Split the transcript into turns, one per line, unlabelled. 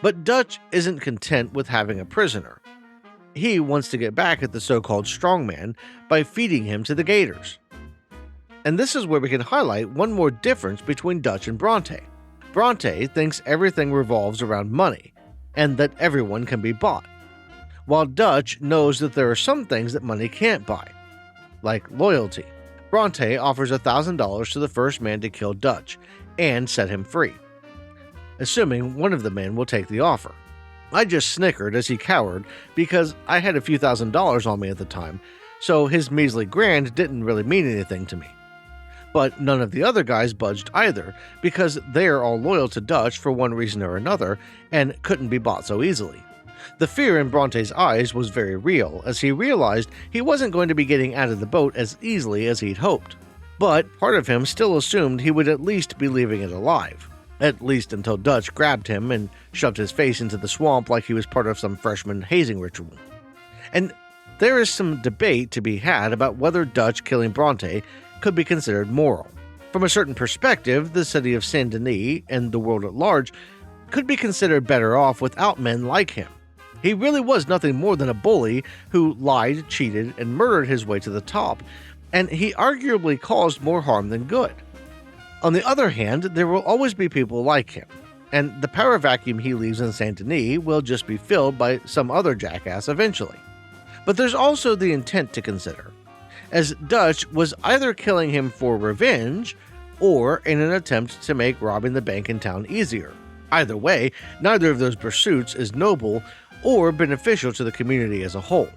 But Dutch isn't content with having a prisoner. He wants to get back at the so-called strongman by feeding him to the gators. And this is where we can highlight one more difference between Dutch and Bronte. Bronte thinks everything revolves around money, and that everyone can be bought, while Dutch knows that there are some things that money can't buy, like loyalty. Bronte offers $1,000 to the first man to kill Dutch and set him free, assuming one of the men will take the offer. I just snickered as he cowered because I had a few $1,000s on me at the time, so his measly grand didn't really mean anything to me. But none of the other guys budged either, because they are all loyal to Dutch for one reason or another and couldn't be bought so easily. The fear in Bronte's eyes was very real, as he realized he wasn't going to be getting out of the boat as easily as he'd hoped. But part of him still assumed he would at least be leaving it alive. At least until Dutch grabbed him and shoved his face into the swamp like he was part of some freshman hazing ritual. And there is some debate to be had about whether Dutch killing Bronte could be considered moral. From a certain perspective, the city of Saint Denis and the world at large could be considered better off without men like him. He really was nothing more than a bully who lied, cheated, and murdered his way to the top, and he arguably caused more harm than good. On the other hand, there will always be people like him, and the power vacuum he leaves in Saint Denis will just be filled by some other jackass eventually. But there's also the intent to consider, as Dutch was either killing him for revenge or in an attempt to make robbing the bank in town easier. Either way, neither of those pursuits is noble or beneficial to the community as a whole.